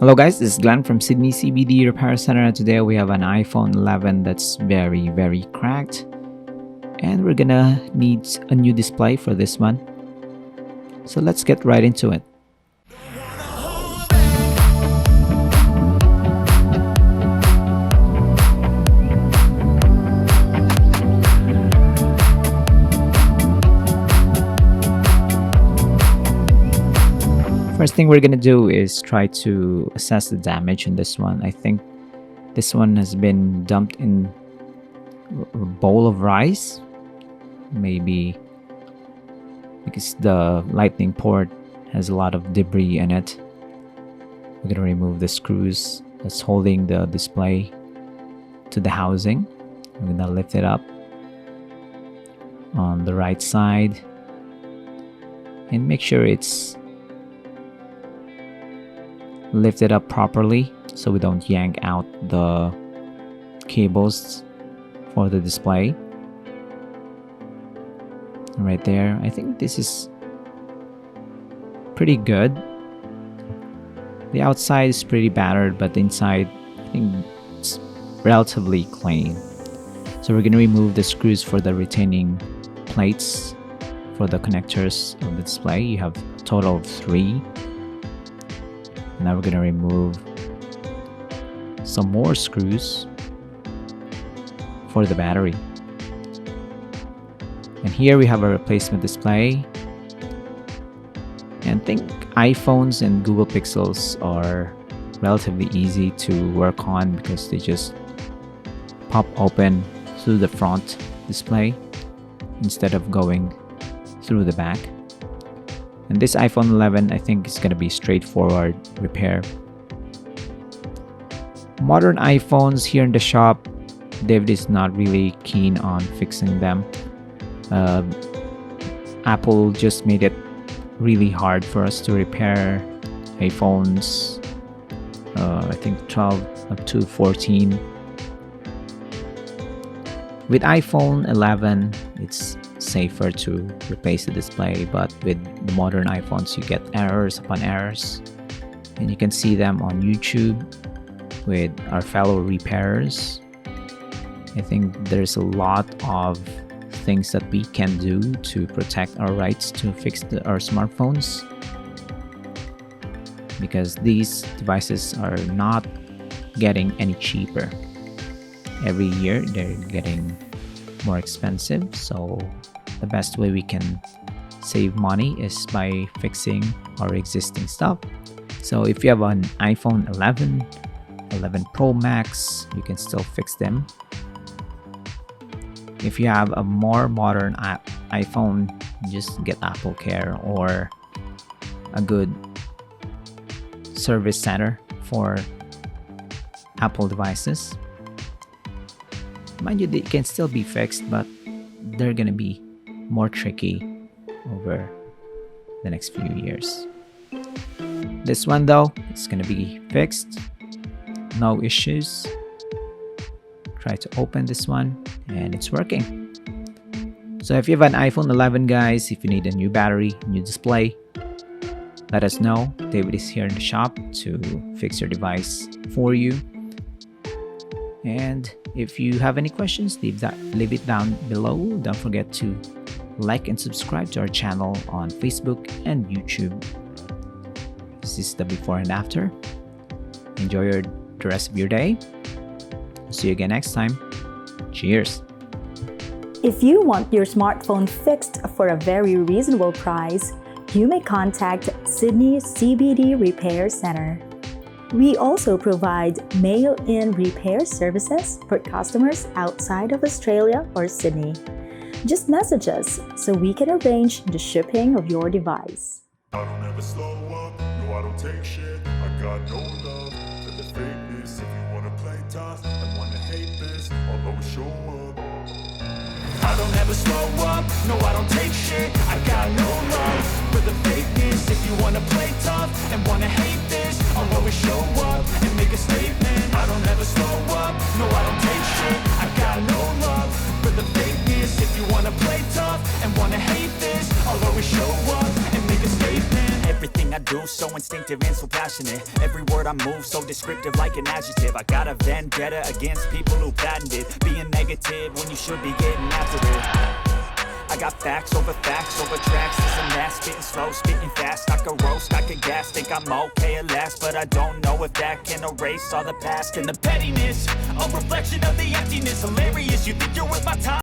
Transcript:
Hello guys, this is Glenn from Sydney CBD Repair Centre, and today we have an iPhone 11 that's very cracked, and we're gonna need a new display for this one. So let's get right into it. First thing we're gonna do is try to assess the damage in this one. I think this one has been dumped in a bowl of rice, maybe because the lightning port has a lot of debris in it. We're gonna remove the screws that's holding the display to the housing. We're gonna lift it up on the right side and make sure it's lift it up properly so we don't yank out the cables for the display. Right there, I think this is pretty good. The outside is pretty battered, but the inside, I think it's relatively clean. So we're going to remove the screws for the retaining plates for the connectors of the display. You have a total of 3. Now we're going to remove some more screws for the battery. And here we have a replacement display. And I think iPhones and Google Pixels are relatively easy to work on because they just pop open through the front display instead of going through the back. And this iPhone 11, I think, is going to be straightforward repair. Modern iPhones here in the shop, David is not really keen on fixing them. Apple just made it really hard for us to repair iPhones, I think 12 up to 14. With iPhone 11, it's safer to replace the display, but with the modern iPhones you get errors upon errors, and you can see them on YouTube with our fellow repairers. I think there's a lot of things that we can do to protect our rights to fix our smartphones, because these devices are not getting any cheaper. Every year they're getting more expensive, so the best way we can save money is by fixing our existing stuff. So if you have an iPhone 11, 11 Pro Max, you can still fix them. If you have a more modern iPhone, just get Apple Care or a good service center for Apple devices. Mind you, they can still be fixed, but they're gonna be more tricky over the next few years. This one though, it's gonna be fixed, no issues. Try to open this one and it's working. So if you have an iPhone 11, guys, if you need a new battery, new display, let us know. David is here in the shop to fix your device for you. And if you have any questions, leave it down below. Don't forget to like and subscribe to our channel on Facebook and YouTube. This is the before and after. Enjoy the rest of your day. See you again next time. Cheers. If you want your smartphone fixed for a very reasonable price, you may contact Sydney CBD Repair Centre. We also provide mail-in repair services for customers outside of Australia or Sydney. Just message us so we can arrange the shipping of your device. I don't ever slow up, no I don't take shit. I got no love for the fakeness. If you wanna play tough and wanna hate this, I'll always show up. I don't ever slow up, no I don't take shit. I got no love for the fakeness. If you wanna play tough and wanna hate this, I'll always show up and make a statement. I don't ever slow up, no I don't take shit. I got no love for the fakeness. If you wanna play tough and wanna hate this, I'll always show up and make a statement. Everything I do, so instinctive and so passionate. Every word I move, so descriptive like an adjective. I got a vendetta against people who patented being negative when you should be getting after it. I got facts over tracks, this and that, spitting slow, spitting fast. I could roast, I could gas, think I'm okay at last, but I don't know if that can erase all the past and the pettiness. A reflection of the emptiness, hilarious, you think you're worth my time.